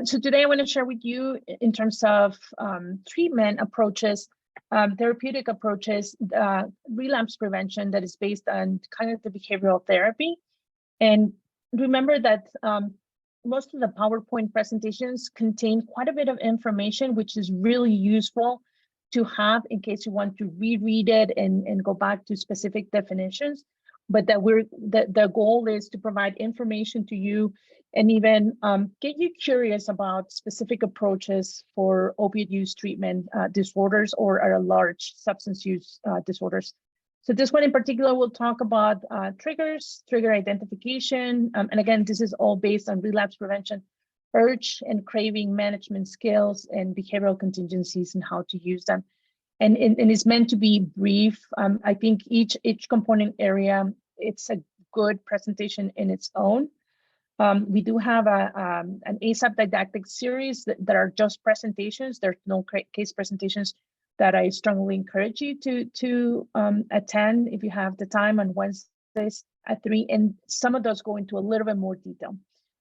So today I want to share with you in terms of treatment approaches, therapeutic approaches, relapse prevention that is based on cognitive behavioral therapy. And remember that most of the PowerPoint presentations contain quite a bit of information, which is really useful to have in case you want to reread it and go back to specific definitions. But that the goal is to provide information to you and even get you curious about specific approaches for opioid use treatment disorders or large substance use disorders. So this one in particular, we'll talk about triggers, trigger identification. And again, this is all based on relapse prevention, urge and craving management skills and behavioral contingencies and how to use them. And it's meant to be brief. I think each component area, it's a good presentation in its own. We do have an ASAP didactic series that are just presentations. There's no case presentations that I strongly encourage you to attend if you have the time on Wednesdays at 3. And some of those go into a little bit more detail.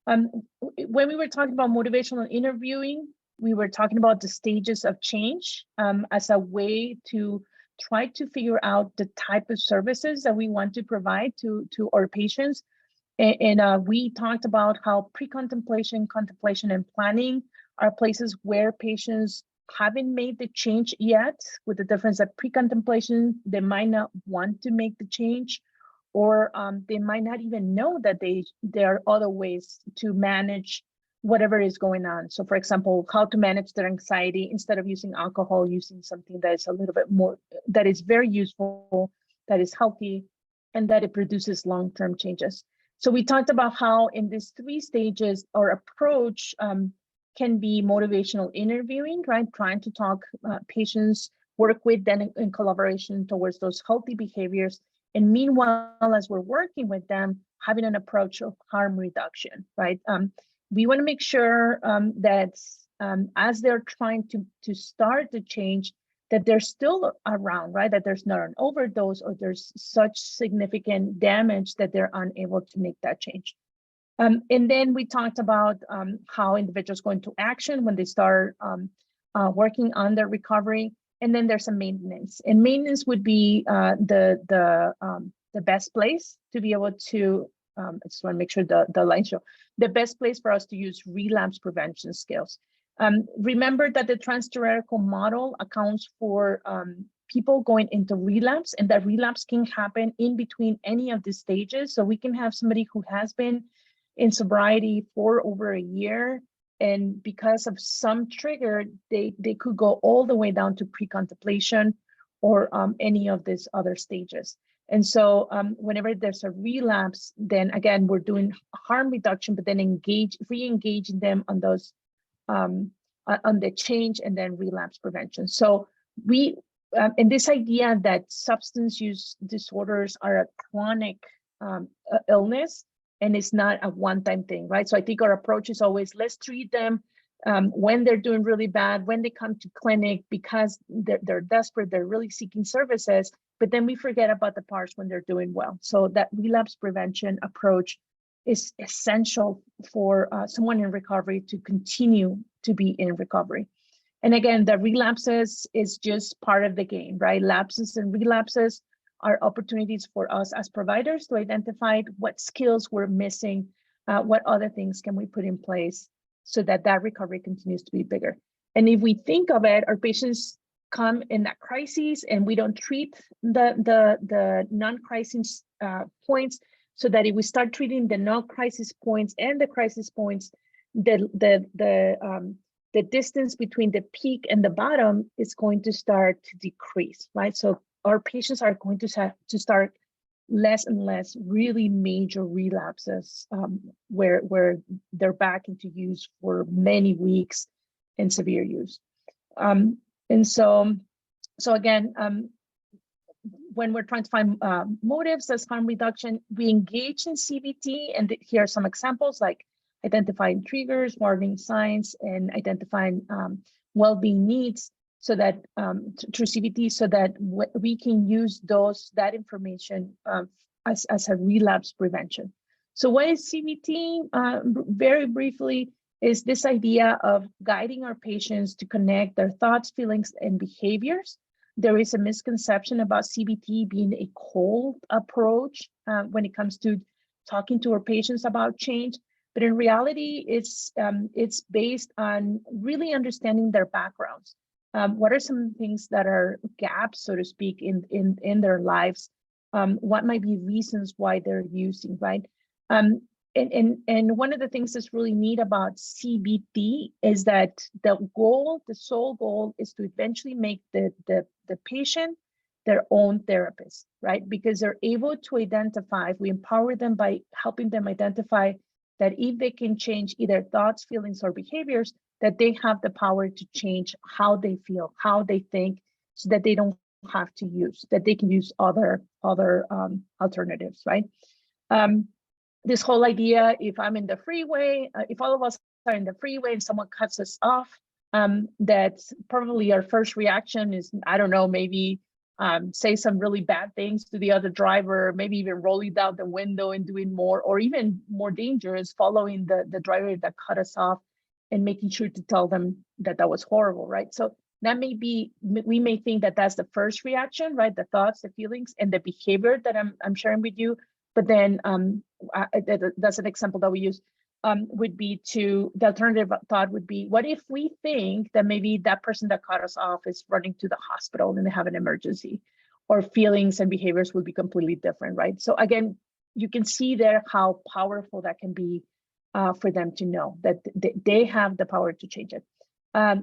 When we were talking about motivational interviewing, we were talking about the stages of change as a way to try to figure out the type of services that we want to provide to our patients. And we talked about how pre-contemplation, contemplation, and planning are places where patients haven't made the change yet, with the difference that pre-contemplation, they might not want to make the change, or they might not even know that there are other ways to manage whatever is going on. So for example, how to manage their anxiety instead of using alcohol, using something that is a little bit more, that is very useful, that is healthy, and that it produces long-term changes. So we talked about how in these 3 stages, our approach can be motivational interviewing, right? Trying to talk patients, work with them in collaboration towards those healthy behaviors. And meanwhile, as we're working with them, having an approach of harm reduction, right? We want to make sure that as they're trying to start the change, that they're still around, right? That there's not an overdose or there's such significant damage that they're unable to make that change. And then we talked about how individuals go into action when they start working on their recovery. And then there's some maintenance. And maintenance would be the best place to be able to, I just want to make sure the line show, the best place for us to use relapse prevention skills. Remember that the trans-theoretical model accounts for people going into relapse, and that relapse can happen in between any of the stages. So we can have somebody who has been in sobriety for over a year, and because of some trigger, they could go all the way down to pre-contemplation or any of these other stages. And so whenever there's a relapse, then again, we're doing harm reduction, but then re-engaging them on those, on the change and then relapse prevention. So and this idea that substance use disorders are a chronic illness, and it's not a one-time thing, right? So I think our approach is always, let's treat them when they're doing really bad, when they come to clinic, because they're desperate, they're really seeking services, but then we forget about the parts when they're doing well. So that relapse prevention approach is essential for someone in recovery to continue to be in recovery. And again, the relapses is just part of the game, right? Lapses and relapses are opportunities for us as providers to identify what skills we're missing, what other things can we put in place so that recovery continues to be bigger. And if we think of it, our patients come in that crisis and we don't treat the non-crisis points, so that if we start treating the non-crisis points and the crisis points, the distance between the peak and the bottom is going to start to decrease, right? So our patients are going to have to start less and less really major relapses where they're back into use for many weeks and severe use. And so again, when we're trying to find motives as harm reduction, we engage in CBT, and here are some examples like identifying triggers, warning signs, and identifying well-being needs, so that through CBT, so that we can use that information as a relapse prevention. So what is CBT? Very briefly, is this idea of guiding our patients to connect their thoughts, feelings, and behaviors. There is a misconception about CBT being a cold approach when it comes to talking to our patients about change. But in reality, it's based on really understanding their backgrounds. What are some things that are gaps, so to speak, in their lives? What might be reasons why they're using, right? And one of the things that's really neat about CBT is that the sole goal is to eventually make the patient their own therapist, right? Because they're able to identify, we empower them by helping them identify that if they can change either thoughts, feelings, or behaviors, that they have the power to change how they feel, how they think, so that they don't have to use, that they can use other alternatives, right? This whole idea, if I'm in the freeway, if all of us are in the freeway and someone cuts us off, that's probably our first reaction is, I don't know, maybe say some really bad things to the other driver, maybe even rolling down the window and doing more, or even more dangerous, following the driver that cut us off and making sure to tell them that that was horrible, right? So that may be, we may think that that's the first reaction, right? The thoughts, the feelings, and the behavior that I'm sharing with you. But then that's an example that we use, would be the alternative thought would be, what if we think that maybe that person that cut us off is running to the hospital and they have an emergency, or feelings and behaviors would be completely different, right? So again, you can see there how powerful that can be for them to know that they have the power to change it.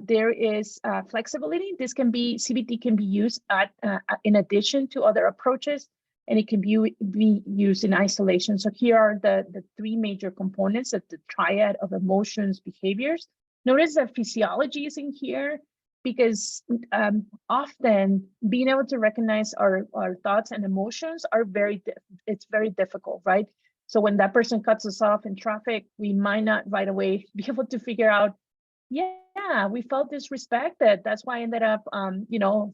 There is flexibility. This can be, CBT can be used in addition to other approaches, and it can be used in isolation. So here are the three major components of the triad of emotions, behaviors. Notice that physiology is in here, because often being able to recognize our thoughts and emotions are it's very difficult, right? So when that person cuts us off in traffic, we might not right away be able to figure out, yeah, we felt disrespected. That's why I ended up,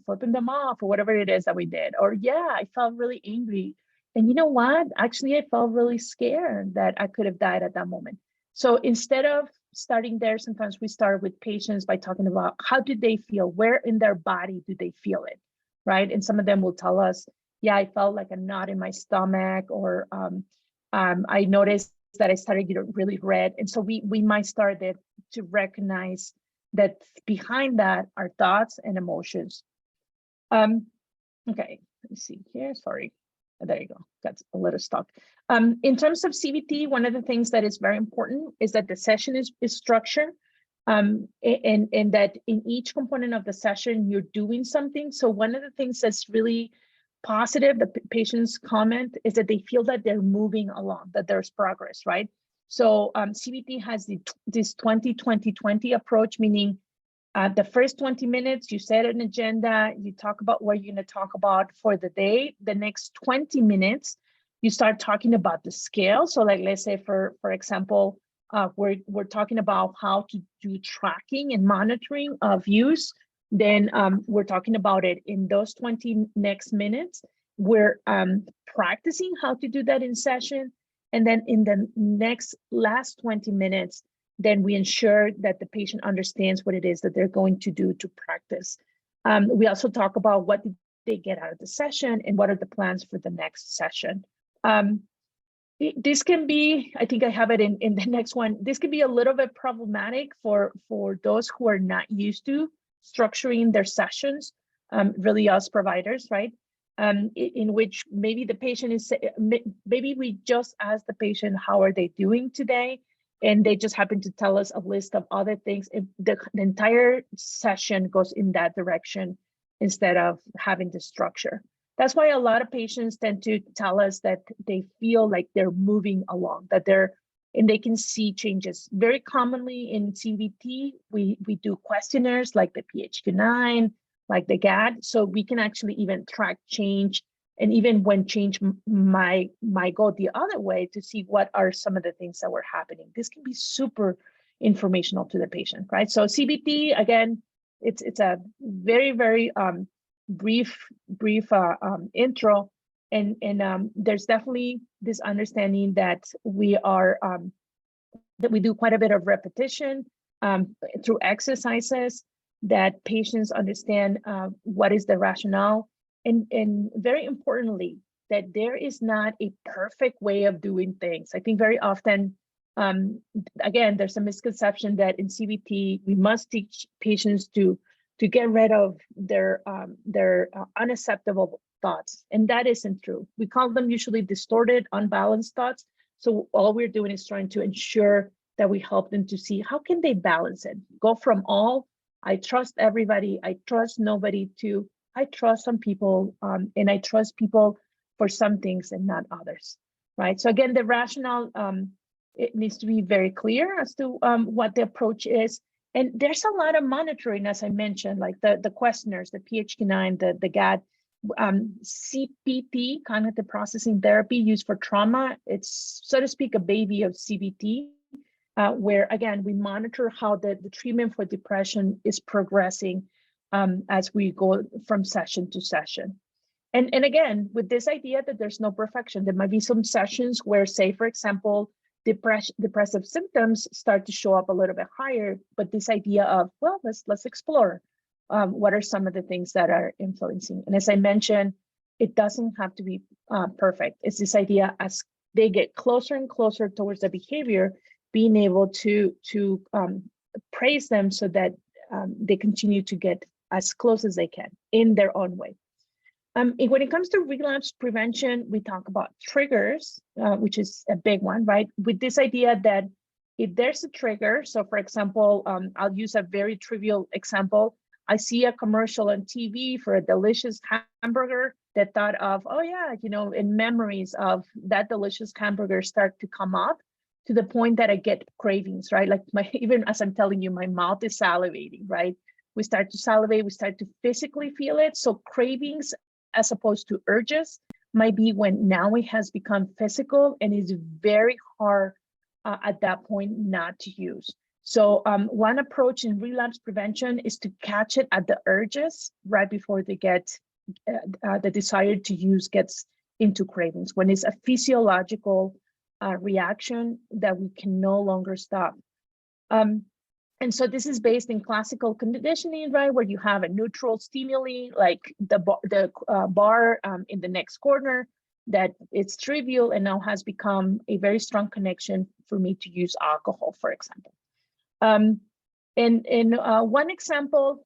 flipping them off, or whatever it is that we did. Or yeah, I felt really angry. And you know what? Actually, I felt really scared that I could have died at that moment. So instead of starting there, sometimes we start with patients by talking about how do they feel? Where in their body do they feel it, right? And some of them will tell us, yeah, I felt like a knot in my stomach, or I noticed that I started getting really red. And so we might start there to recognize that behind that are thoughts and emotions. Okay, let me see here, sorry. There you go, got a little stuck. In terms of CBT, one of the things that is very important is that the session is structured, and that in each component of the session, you're doing something. So one of the things that's really positive, the patients comment, is that they feel that they're moving along, that there's progress, right? So CBT has this 20-20-20 approach, meaning the first 20 minutes, you set an agenda, you talk about what you're going to talk about for the day. The next 20 minutes, you start talking about the scale. So like, let's say for example, we're talking about how to do tracking and monitoring of use. Then we're talking about it in those 20 next minutes. We're practicing how to do that in session. And then in the last 20 minutes, then we ensure that the patient understands what it is that they're going to do to practice. We also talk about what did they get out of the session and what are the plans for the next session. This can be, I think I have it in the next one, this can be a little bit problematic for those who are not used to structuring their sessions, really us providers, right? In which maybe the patient is, maybe we just ask the patient, how are they doing today? And they just happen to tell us a list of other things. If the entire session goes in that direction instead of having the structure. That's why a lot of patients tend to tell us that they feel like they're moving along, that and they can see changes. Very commonly in CBT, we do questionnaires like the PHQ-9, like the GAD, so we can actually even track change, and even when change might go the other way, to see what are some of the things that were happening. This can be super informational to the patient, right? So CBT, again, it's a very, very brief intro, and there's definitely this understanding that we are that we do quite a bit of repetition through exercises, that patients understand what is the rationale, and very importantly, that there is not a perfect way of doing things. I think very often, again, there's a misconception that in CBT, we must teach patients to get rid of their unacceptable thoughts. And that isn't true. We call them usually distorted, unbalanced thoughts. So all we're doing is trying to ensure that we help them to see how can they balance it. Go from all, I trust everybody, I trust nobody, to I trust some people, and I trust people for some things and not others, right? So again, the rationale, it needs to be very clear as to what the approach is. And there's a lot of monitoring, as I mentioned, like the questionnaires, the PHQ-9, the GAD, CBT, cognitive processing therapy used for trauma. It's, so to speak, a baby of CBT, where again, we monitor how the treatment for depression is progressing as we go from session to session. And again, with this idea that there's no perfection, there might be some sessions where, say, for example, depressive symptoms start to show up a little bit higher, but this idea of, well, let's explore what are some of the things that are influencing. And as I mentioned, it doesn't have to be perfect. It's this idea, as they get closer and closer towards the behavior, being able to praise them so that they continue to get as close as they can in their own way. When it comes to relapse prevention, we talk about triggers, which is a big one, right? With this idea that if there's a trigger, so for example, I'll use a very trivial example. I see a commercial on TV for a delicious hamburger that thought of, oh yeah, you know, and memories of that delicious hamburger start to come up to the point that I get cravings, right? Like even as I'm telling you, my mouth is salivating, right? We start to salivate, we start to physically feel it. So cravings, as opposed to urges, might be when now it has become physical and is very hard at that point not to use. So one approach in relapse prevention is to catch it at the urges right before they get the desire to use gets into cravings, when it's a physiological reaction that we can no longer stop. And so this is based in classical conditioning, right, where you have a neutral stimuli like the bar in the next corner, that it's trivial and now has become a very strong connection for me to use alcohol, for example. And one example,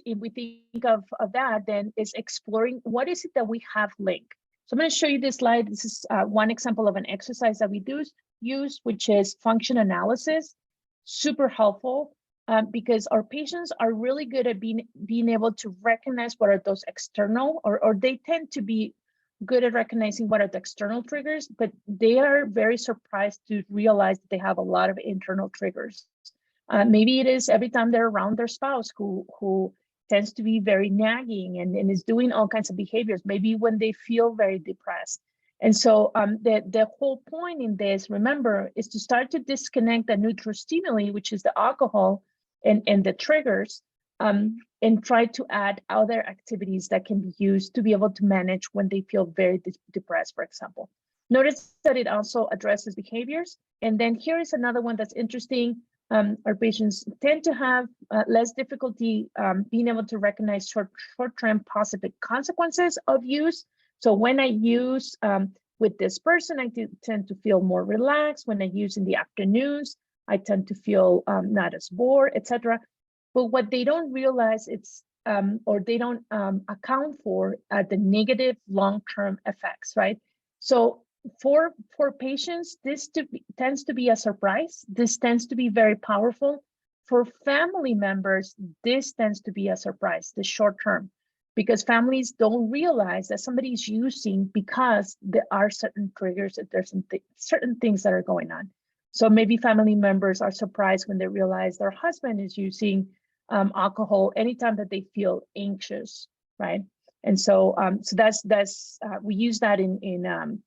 if we think of that, then is exploring what is it that we have linked. So I'm going to show you this slide. This is one example of an exercise that we use, which is function analysis. Super helpful because our patients are really good at being able to recognize what are those external, or they tend to be good at recognizing what are the external triggers, but they are very surprised to realize that they have a lot of internal triggers. Maybe it is every time they're around their spouse who tends to be very nagging and is doing all kinds of behaviors, maybe when they feel very depressed. And so the whole point in this, remember, is to start to disconnect the neutral stimuli, which is the alcohol and the triggers, and try to add other activities that can be used to be able to manage when they feel very depressed, for example. Notice that it also addresses behaviors. And then here is another one that's interesting. Our patients tend to have less difficulty being able to recognize short-term positive consequences of use. So when I use with this person, I tend to feel more relaxed. When I use in the afternoons, I tend to feel not as bored, etc. But what they don't realize or they don't account for the negative long-term effects, right? So for patients, this tends to be a surprise. This tends to be very powerful. For family members, this tends to be a surprise, the short term, because families don't realize that somebody is using because there are certain triggers, that there's certain things that are going on. So maybe family members are surprised when they realize their husband is using alcohol anytime that they feel anxious, right? And so, so that's we use that in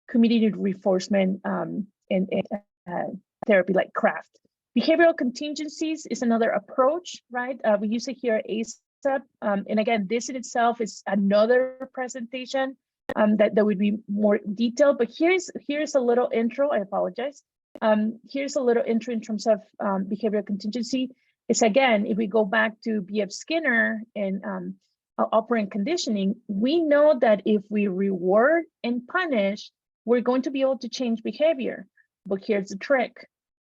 community reinforcement in therapy like CRAFT. Behavioral contingencies is another approach, right? We use it here at ASAP. And again, this in itself is another presentation that would be more detailed, but here's a little intro, I apologize. Here's a little intro in terms of behavioral contingency. It's again, if we go back to B.F. Skinner and operant conditioning, we know that if we reward and punish, we're going to be able to change behavior. But here's the trick.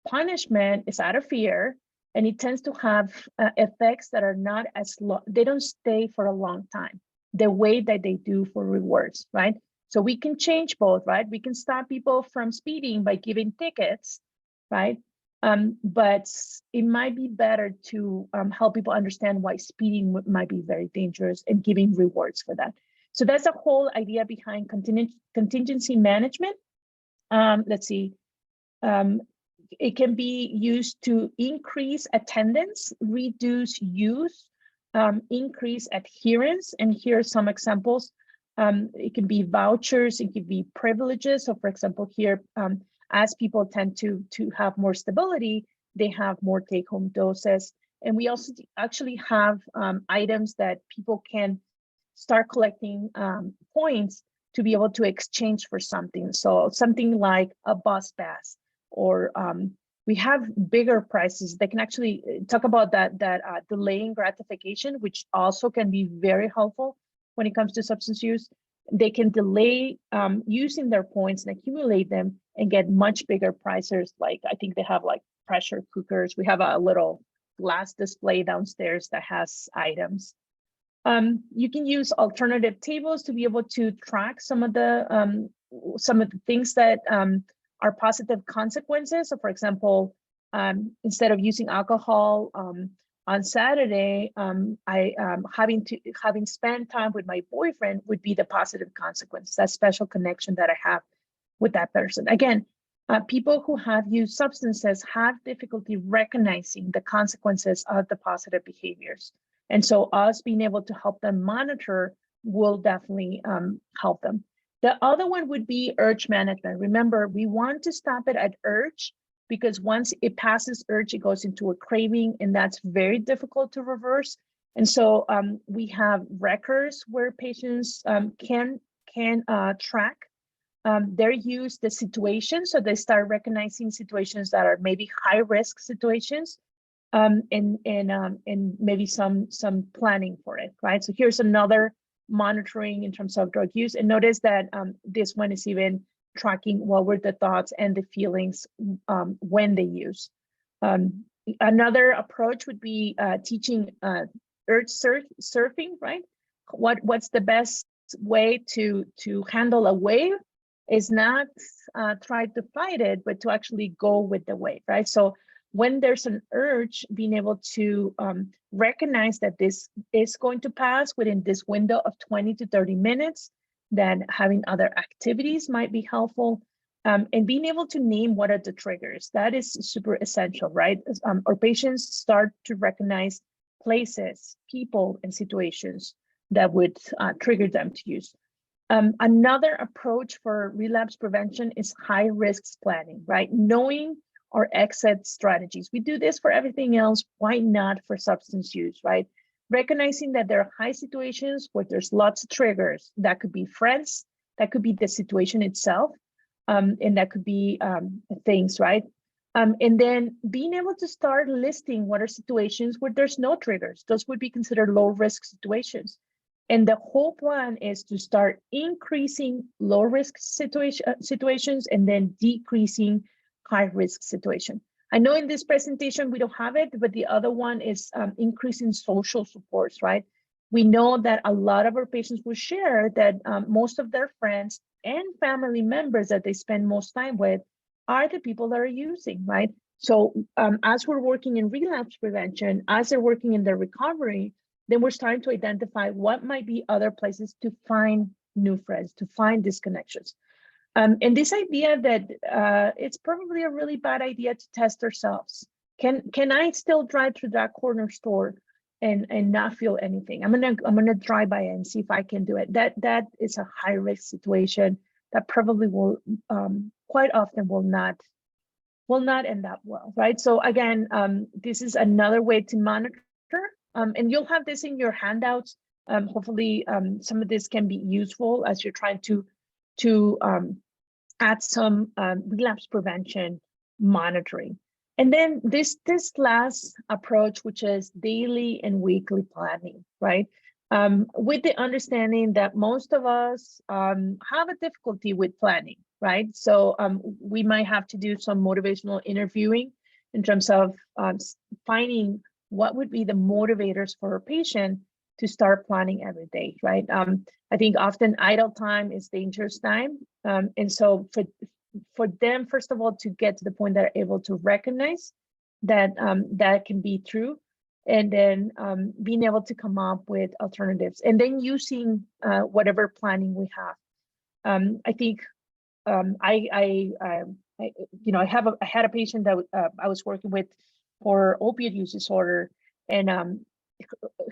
Punishment is out of fear, and it tends to have effects that are not as long, they don't stay for a long time, the way that they do for rewards, right? So we can change both, right? We can stop people from speeding by giving tickets, right? But it might be better to help people understand why speeding might be very dangerous and giving rewards for that. So that's the whole idea behind contingency management. Let's see. It can be used to increase attendance, reduce use, increase adherence. And here are some examples. It can be vouchers, it can be privileges. So for example, here, as people tend to have more stability, they have more take-home doses. And we also actually have items that people can start collecting points to be able to exchange for something. So something like a bus pass, or we have bigger prices. They can actually talk about that delaying gratification, which also can be very helpful when it comes to substance use. They can delay using their points and accumulate them and get much bigger prices. Like I think they have like pressure cookers. We have a little glass display downstairs that has items. You can use alternative tables to be able to track some of the things that are positive consequences. So for example, instead of using alcohol on Saturday, having spent time with my boyfriend would be the positive consequence, that special connection that I have with that person. Again, people who have used substances have difficulty recognizing the consequences of the positive behaviors. And so us being able to help them monitor will definitely help them. The other one would be urge management. Remember, we want to stop it at urge, because once it passes urge, it goes into a craving, and that's very difficult to reverse. And so we have records where patients can track their use, the situation. So they start recognizing situations that are maybe high risk situations, and maybe some planning for it, right? So here's another monitoring in terms of drug use. And notice that this one is even tracking what were the thoughts and the feelings when they use. Another approach would be teaching urge surfing, right? What's the best way to handle a wave is not try to fight it, but to actually go with the wave, right? So when there's an urge, being able to recognize that this is going to pass within this window of 20 to 30 minutes, then having other activities might be helpful, and being able to name what are the triggers. That is super essential, right? Our patients start to recognize places, people, and situations that would trigger them to use. Another approach for relapse prevention is high risks planning, right? Knowing our exit strategies. We do this for everything else. Why not for substance use, right? Recognizing that there are high situations where there's lots of triggers. That could be friends, that could be the situation itself, and that could be things, right? And then being able to start listing what are situations where there's no triggers. Those would be considered low risk situations. And the whole plan is to start increasing low risk situations and then decreasing high risk situation. I know in this presentation we don't have it, but the other one is increasing social supports, right? We know that a lot of our patients will share that most of their friends and family members that they spend most time with are the people that are using, right? So as we're working in relapse prevention, as they're working in their recovery, then we're starting to identify what might be other places to find new friends, to find these connections. And this idea that it's probably a really bad idea to test ourselves. Can I still drive through that corner store and not feel anything? I'm gonna drive by and see if I can do it. That is a high risk situation that probably will quite often will not end up well, right? So again, this is another way to monitor, and you'll have this in your handouts. Hopefully, some of this can be useful as you're trying to add some relapse prevention monitoring. And then this last approach, which is daily and weekly planning, right? With the understanding that most of us have a difficulty with planning, right? So we might have to do some motivational interviewing in terms of finding what would be the motivators for a patient to start planning every day, right? I think often idle time is dangerous time. And so for them, first of all, to get to the point that they're able to recognize that that can be true, and then being able to come up with alternatives, and then using whatever planning we have. I think I had a patient that I was working with for opioid use disorder, and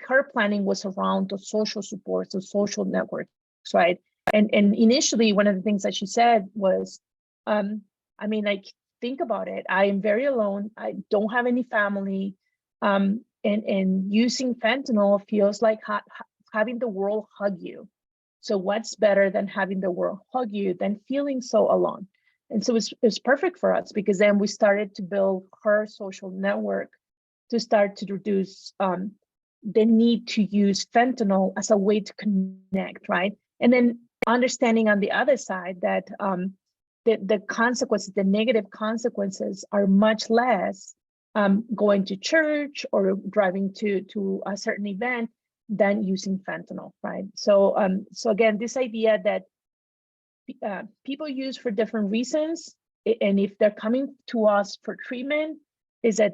her planning was around the social support, the social networks, right? And initially, one of the things that she said was, I mean, like, think about it. I am very alone. I don't have any family. And using fentanyl feels like having the world hug you. So what's better than having the world hug you than feeling so alone? And so it was perfect for us, because then we started to build her social network to start to reduce the need to use fentanyl as a way to connect, right? And then understanding on the other side that the consequences, the negative consequences, are much less going to church or driving to a certain event than using fentanyl, right? So so again, this idea that people use for different reasons, and if they're coming to us for treatment, is that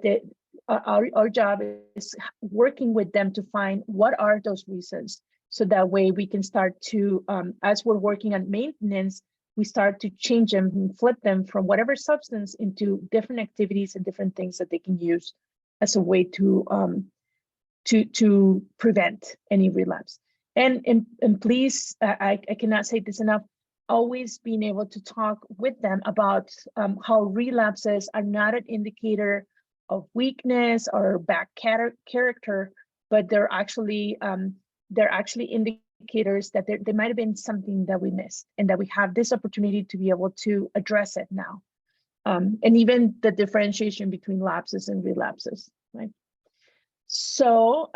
our job is working with them to find what are those reasons, so that way we can start to, as we're working on maintenance, we start to change them and flip them from whatever substance into different activities and different things that they can use as a way to prevent any relapse. And please, I cannot say this enough, always being able to talk with them about how relapses are not an indicator of weakness or bad character, but they're actually indicators that there might have been something that we missed, and that we have this opportunity to be able to address it now. And even the differentiation between lapses and relapses, right? So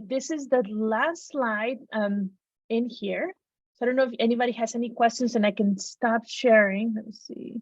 this is the last slide in here. So I don't know if anybody has any questions, and I can stop sharing. Let me see.